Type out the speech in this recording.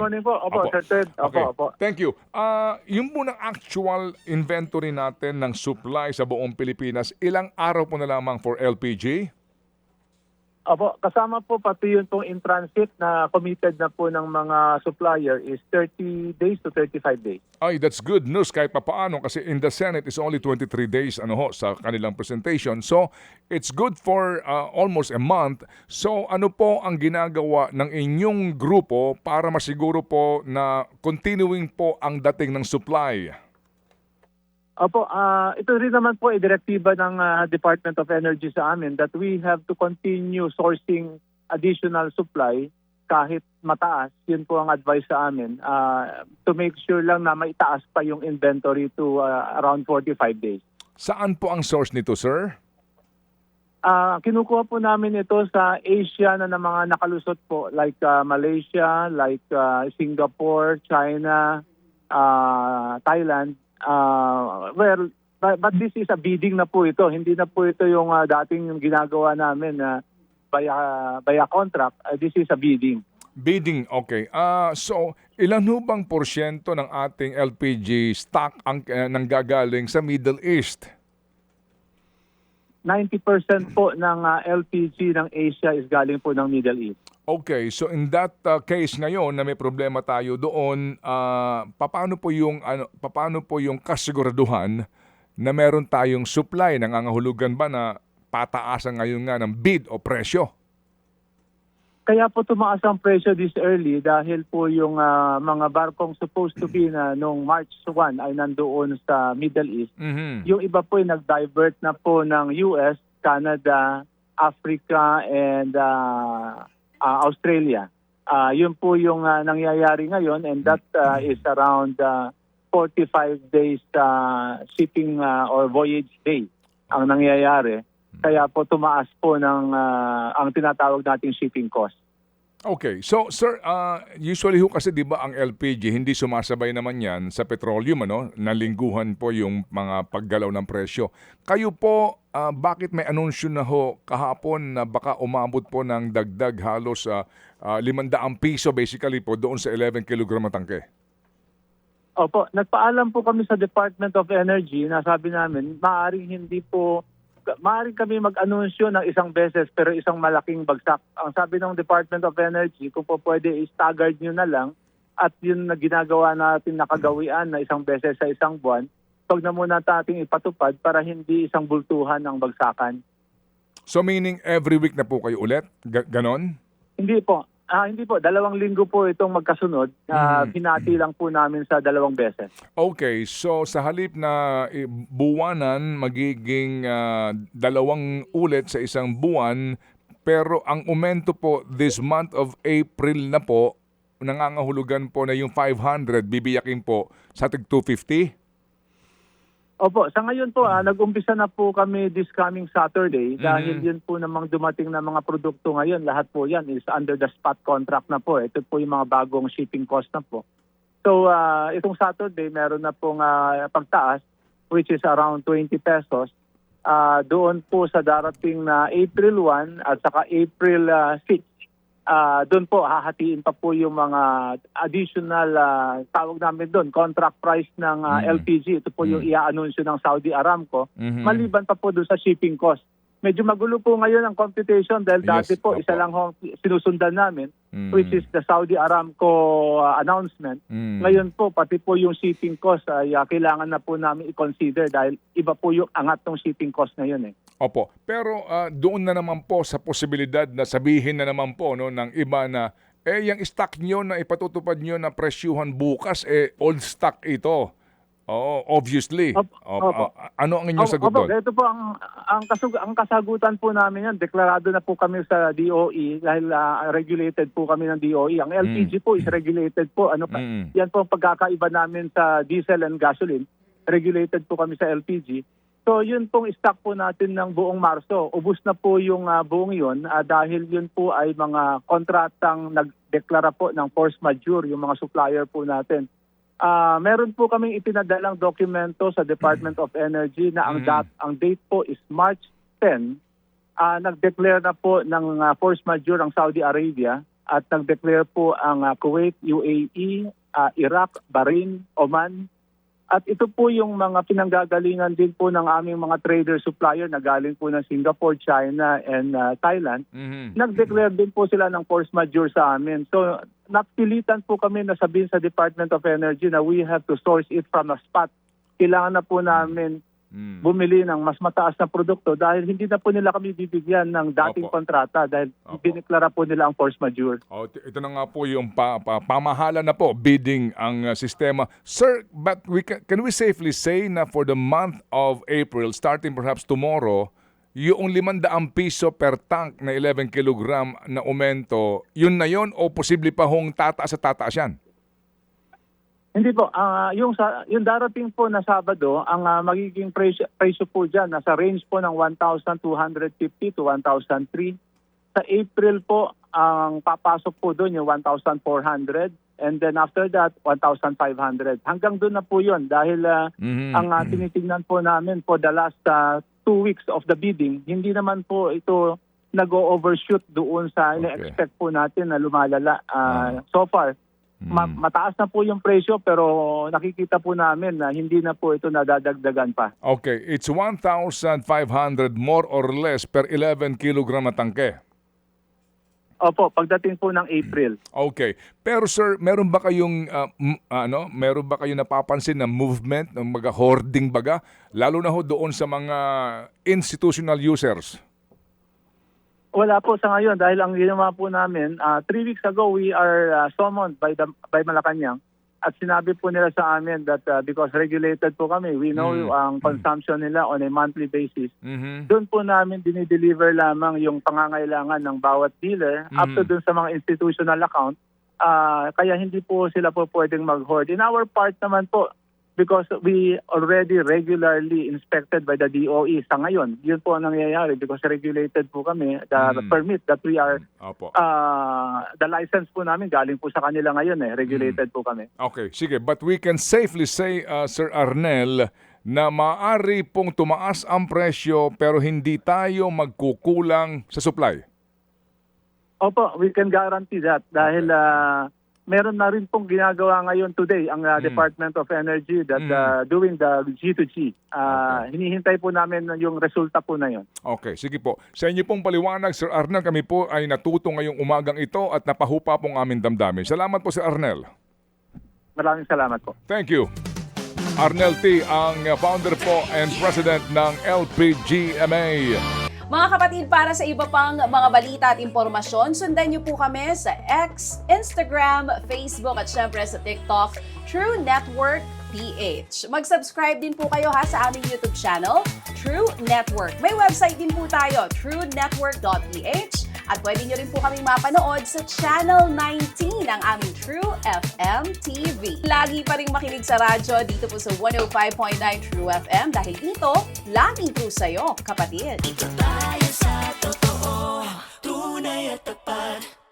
morning po. Opo, Opo. Sir Ted. Okay. Opo. Thank you. Yung po ng actual inventory natin ng supply sa buong Pilipinas, ilang araw po na lamang for LPG? Opo, kasama po pati yun pong in transit na committed na po ng mga supplier is 30 days to 35 days. Ay, that's good news kahit papaano kasi in the Senate is only 23 days sa kanilang presentation. So, it's good for almost a month. So, ano po ang ginagawa ng inyong grupo para masiguro po na continuing po ang dating ng supply? Opo, ito rin naman po ay direktiba ng Department of Energy sa amin that we have to continue sourcing additional supply kahit mataas. Yun po ang advice sa amin to make sure lang na maitaas pa yung inventory to around 45 days. Saan po ang source nito, sir? Kinukuha po namin ito sa Asia na mga nakalusot po like Malaysia, like Singapore, China, Thailand. But this is a bidding na po ito. Hindi na po ito yung dating ginagawa namin na via contract. This is a bidding. Bidding, okay. So, ilan ho bang porsyento ng ating LPG stock ang nanggagaling sa Middle East? 90% po ng LPG ng Asia is galing po ng Middle East. Okay, so in that case ngayon na may problema tayo doon, paano po yung kasiguraduhan na meron tayong supply? Nangangahulugan ba na pataasan ngayon nga ng bid o presyo? Kaya po tumaas ang presyo this early dahil po yung mga barkong supposed to be na noong March 1 ay nandoon sa Middle East. Mm-hmm. Yung iba po ay nag-divert na po ng US, Canada, Africa, and Australia. Yun po yung nangyayari ngayon and that is around 45 days shipping or voyage day ang nangyayari. Kaya po tumaas po ng ang tinatawag nating shipping cost. Okay. So, sir, usually ho kasi 'di ba ang LPG hindi sumasabay naman 'yan sa petroleum, ano? Nalingguhan po yung mga paggalaw ng presyo. Kayo po, bakit may anunsyo na ho kahapon na baka umabot po ng dagdag halos 500 piso basically po doon sa 11 kilogram na tangke? Opo, nagpaalam po kami sa Department of Energy na sabi namin maaring kami mag-anunsyo ng isang beses pero isang malaking bagsak. Ang sabi ng Department of Energy, kung po pwede i-staggered nyo na lang at yun na ginagawa natin nakagawian na isang beses sa isang buwan, wag na muna nating ipatupad para hindi isang bultuhan ng bagsakan. So meaning every week na po kayo ulit? Ganon? Hindi po. Hindi po. 2 linggo po itong magkasunod. Hinati lang po namin sa 2 beses. Okay, so sa halip na buwanan, magiging 2 ulit sa isang buwan, pero ang umento po this month of April na po, nangangahulugan po na yung 500, bibiyakin po sa tig 250? Opo, sa ngayon po, nag-umpisa na po kami this coming Saturday dahil yun po namang dumating na mga produkto ngayon. Lahat po yan is under the spot contract na po. Ito po yung mga bagong shipping cost na po. So, itong Saturday, meron na pong pagtaas which is around 20 pesos. Doon po sa darating na April 1 at saka April 6. Doon po hahatiin pa po yung mga additional tawag namin doon contract price ng LPG. Ito po yung i-anunsyo ng Saudi Aramco. Maliban pa po doon sa shipping cost. Medyo magulo po ngayon ang computation dahil dati po isa lang sinusundan namin which is the Saudi Aramco announcement. Ngayon po pati po yung shipping cost ay kailangan na po namin i-consider dahil iba po yung angat ng shipping cost ngayon eh. Opo. Pero doon na naman po sa posibilidad na sabihin na naman po no, ng iba na yung stock nyo na ipatutupad nyo na presyuhan bukas old stock ito. Oo, obviously. Ano ang inyong sagot doon? Ito po ang kasagutan po namin yan. Deklarado na po kami sa DOE dahil regulated po kami ng DOE. Ang LPG po is regulated po. Yan po ang pagkakaiba namin sa diesel and gasoline. Regulated po kami sa LPG. So yun pong stock po natin ng buong Marso. Ubus na po yung buong yun dahil yun po ay mga kontratang nagdeklara po ng force majeure yung mga supplier po natin. Meron po kaming ipinadalang dokumento sa Department of Energy na ang date po is March 10. Nag-declare na po ng force majeure ang Saudi Arabia at nag-declare po ang Kuwait, UAE, Iraq, Bahrain, Oman. At ito po yung mga pinanggagalingan din po ng aming mga trader supplier na galing po ng Singapore, China, and Thailand. Mhm. Nag-declare din po sila ng force majeure sa amin. So napilitan po kami na sabihin sa Department of Energy na we have to source it from a spot. Kailangan na po namin bumili ng mas mataas na produkto dahil hindi na po nila kami bibigyan ng dating Opo. kontrata dahil Opo. bineklara po nila ang force majeure. Ito na nga po yung pamahala na po, bidding ang sistema. Sir, but can we safely say na for the month of April, starting perhaps tomorrow, yung 500 piso per tank na 11 kilogram na aumento, yun na yun o posible pa hong tataas yan? Hindi po, yung darating po na Sabado, ang magiging presyo po dyan, nasa range po ng 1,250 to 1,003. Sa April po, ang papasok po doon yung 1,400 and then after that, 1,500. Hanggang doon na po yun dahil ang tinitingnan po namin for the last 2 weeks of the bidding, hindi naman po ito nag-overshoot doon sa ina-expect po natin na lumalala. So far, mataas na po yung presyo pero nakikita po namin na hindi na po ito nadadagdagan pa. Okay, it's 1,500 more or less per 11 kilogram na tangke. Opo, pagdating po ng April. Okay. Pero sir, meron ba kayong meron ba kayong napapansin na movement ng mga hoarding baga lalo na ho doon sa mga institutional users? Wala po sa ngayon dahil ang ginawa po namin, 3 weeks ago we are summoned by Malacanang at sinabi po nila sa amin that because regulated po kami, we know ang consumption nila on a monthly basis. Doon po namin dinideliver lamang yung pangangailangan ng bawat dealer up to doon sa mga institutional account. Kaya hindi po sila po pwedeng mag-hoard. In our part naman po, because we already regularly inspected by the DOE sa ngayon. Yun po ang nangyayari because regulated po kami. The permit that we are, the license po namin galing po sa kanila ngayon regulated po kami. Okay, sige. But we can safely say, Sir Arnel, na maaari pong tumaas ang presyo pero hindi tayo magkukulang sa supply. Opo, we can guarantee that dahil meron na rin pong ginagawa ngayon today ang Department of Energy that doing the G2G. Hinihintay po namin yung resulta po na yun. Okay, sige po. Sa inyo pong paliwanag, Sir Arnel, kami po ay natuto ngayong umagang ito at napahupa pong aming damdamin. Salamat po, Sir Arnel. Maraming salamat po. Thank you. Arnel T, ang founder po and president ng LPGMA. Mga kapatid, para sa iba pang mga balita at impormasyon, sundan niyo po kami sa X, Instagram, Facebook at syempre sa TikTok, True Network PH. Mag-subscribe din po kayo sa aming YouTube channel, True Network. May website din po tayo, truenetwork.ph at pwede niyo rin po kaming mapanood sa Channel 19 ng aming True FM TV. Lagi pa rin makinig sa radyo dito po sa 105.9 True FM dahil dito, laging true sa'yo, kapatid. Dito tayo sa totoo, tunay at